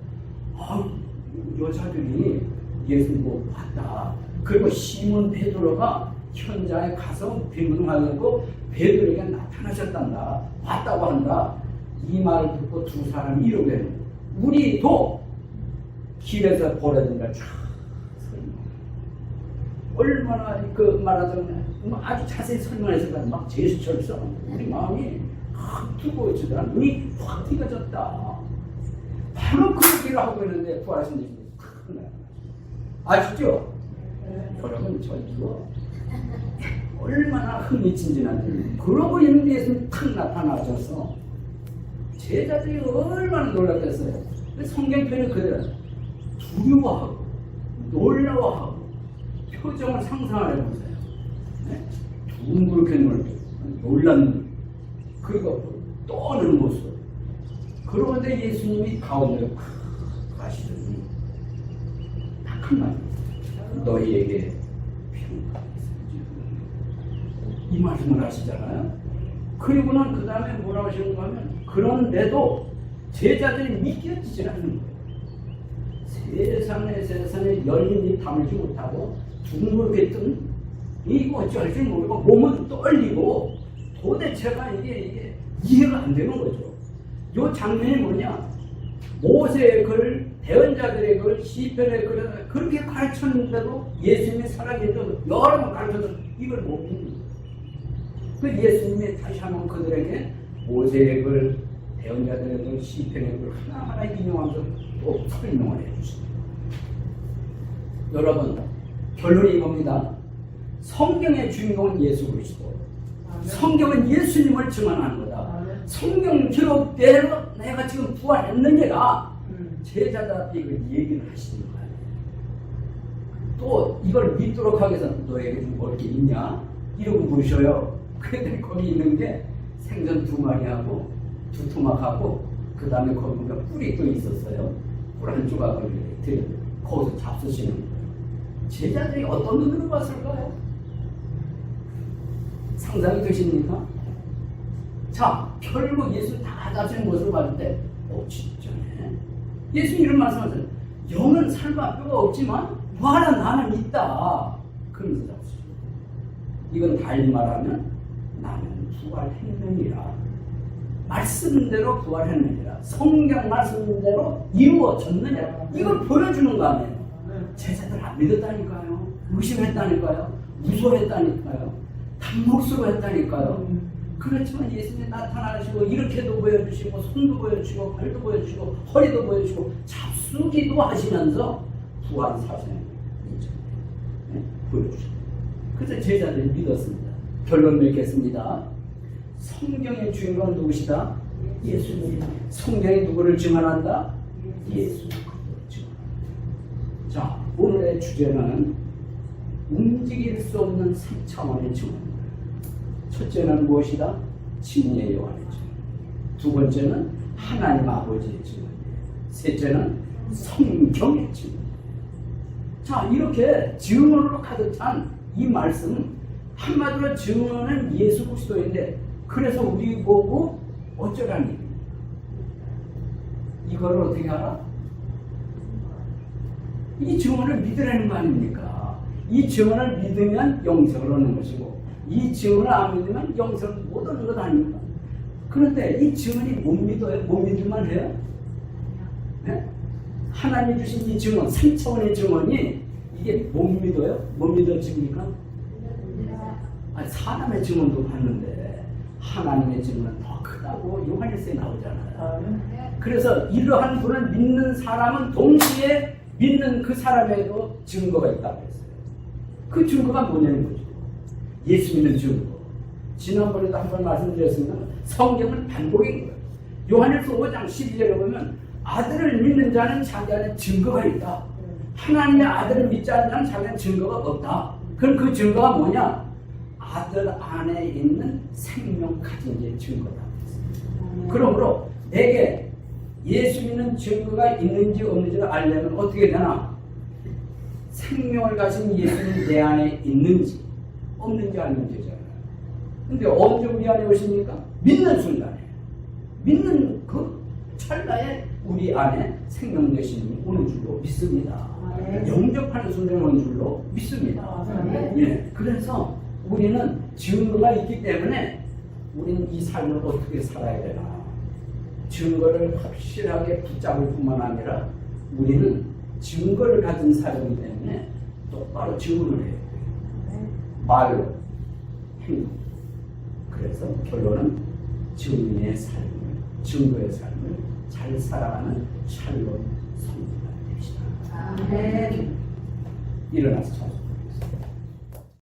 S1: 여자들이 예수님 못 봤다. 그리고 시몬 베드로가 현장에 가서 비문하고 베드로에게 나타나셨단다. 왔다고 한다. 이 말을 듣고 두 사람이 이러게 되는 거예요. 우리도 길에서 보라는 걸 쫙 얼마나 그 말하자면 아주 자세히 설명했을 막 제스처처럼 우리 마음이 뜨거워지더라. 눈이 확 뜨거워졌다. 바로 그 얘기를 하고 있는데 부활하신 예수님이 탁 나타나셨어요. 아시죠? 여러분 저 이거 얼마나 흥미진진한지. 그러고 있는데 예수님이 탁 나타나셔서 제자들이 얼마나 놀랐겠어요. 성경 표현이 그대로 두려워하고 놀라워하고 표정을 상상을 해보세요. 네? 둥그렇게 놀랐는 그리고 떠는 모습. 그런데 예수님이 가운데로 가시더니 딱 한마디 너희에게 평강이 있을지 이 말씀을 하시잖아요. 그리고는 그 다음에 뭐라고 하시는가 하면 그런데도 제자들이 믿겨지질 않는 거예요. 세상에 열린 입 다물지 못하고 둥그렇게 뜬 이거 어찌할지 모르고 몸은 떨리고 도대체가 이게 이해가 안 되는 거죠. 이 장면이 뭐냐? 모세의 글, 대언자들의 글, 시편의 글을 그렇게 가르쳤는데도 예수님이 살아계셔도 여러 번 가르쳐도 이걸 못 믿는 거예요. 그 예수님이 다시 한번 그들에게 모세의 글, 대언자들의 글, 시편의 글 하나하나 인용하면서 또 설명을 해주십니다. 여러분 결론이 이겁니다. 성경의 주인공은 예수 그리스도. 성경은 예수님을 증언하는 거다. 성경 기록대로 내가 지금 부활했느니라 제자들한테 이걸 얘기를 하시는 거예요. 또 이걸 믿도록 하기 위해서 너에게 뭘 게 있냐? 이러고 물으셔요. 그런데 거기 있는 게 생선 2마리하고 2토막하고 그 다음에 거기 보니까 뿔이 또 있었어요. 뿔 한 조각을 이렇게 거기서 잡수시는 거예요. 제자들이 어떤 눈으로 봤을까요? 상상이 되십니까? 자, 결국 예수 다 잡히는 모습을 봤을 때 진짜네. 예수 이런 말씀하세요. 영은 살과 뼈가 없지만 부활한 나는 있다. 그러면서 잡수죠. 이건 달리 말하면 나는 부활했느니라. 말씀대로 부활했느니라. 성경 말씀대로 이루어졌느니라. 이걸 보여주는 거 아니에요. 제자들 안 믿었다니까요. 의심했다니까요. 무서워했다니까요. 단목수로 했다니까요. 그렇지만 예수님이 나타나시고 이렇게도 보여주시고 손도 보여주시고 발도 보여주시고 허리도 보여주시고 잡수기도 하시면서 부활 사실을 보여주셨어요. 그래서 제자들이 믿었습니다. 결론 맺겠습니다. 성경의 주인공은 누구시다? 예수님. 성경이 누구를 증언한다? 예수님. 자, 오늘의 주제는 움직일 수 없는 3차원의 증언입니다. 첫째는 무엇이다? 진리의 요한의 증언. 두 번째는 하나님 아버지의 증언. 셋째는 성경의 증언. 자, 이렇게 증언으로 가득 찬 이 말씀은 한마디로 증언은 예수 그리스도인데, 그래서 우리 보고 어쩌라는 얘기입니다. 이걸 어떻게 알아? 이 증언을 믿으라는 거 아닙니까? 이 증언을 믿으면 영생을 얻는 것이고, 이 증언을 안 믿으면 영생을 못 얻는 것 아닙니까? 그런데 이 증언이 못 믿어요? 못 믿을만 해요? 네? 하나님이 주신 이 증언, 3차원의 증언이 이게 못 믿어요? 못 믿어집니까? 아니, 사람의 증언도 봤는데 하나님의 증언은 더 크다고 요한일서에 나오잖아요. 그래서 이러한 분을 믿는 사람은 동시에 믿는 그 사람에도 증거가 있다고 했어요. 그 증거가 뭐냐는 거죠. 예수 믿는 증거. 지난번에도 한번 말씀드렸습니다. 성경은 반복인 거예요. 요한일서 5장 12절에 보면 아들을 믿는 자는 자기 안에 증거가 있다. 하나님의 아들을 믿지 않는 자는 자기 안에 증거가 없다. 그럼 그 증거가 뭐냐? 아들 안에 있는 생명 가진 게 증거다. 그러므로 내게 예수 믿는 증거가 있는지 없는지를 알려면 어떻게 되나? 생명을 가진 예수님 내 안에 있는지 없는지 알면 되잖아요. 근데 언제 우리 안에 오십니까? 믿는 순간에, 믿는 그 찰나에 우리 안에 생명 되시는 오는 줄로 믿습니다. 영접하는 순간에 오는 줄로 믿습니다. 예, 그래서 우리는 증거가 있기 때문에 우리는 이 삶을 어떻게 살아야 되나? 증거를 확실하게 붙잡을 뿐만 아니라 우리는 증거를 가진 사람이기 때문에 똑바로 증언을 해야 돼요. 말로, 행동. 그래서 결론은 증인의 삶을, 증거의 삶을 잘 살아가는 샬롬 성도가 됩시다. 일어나서 찬송.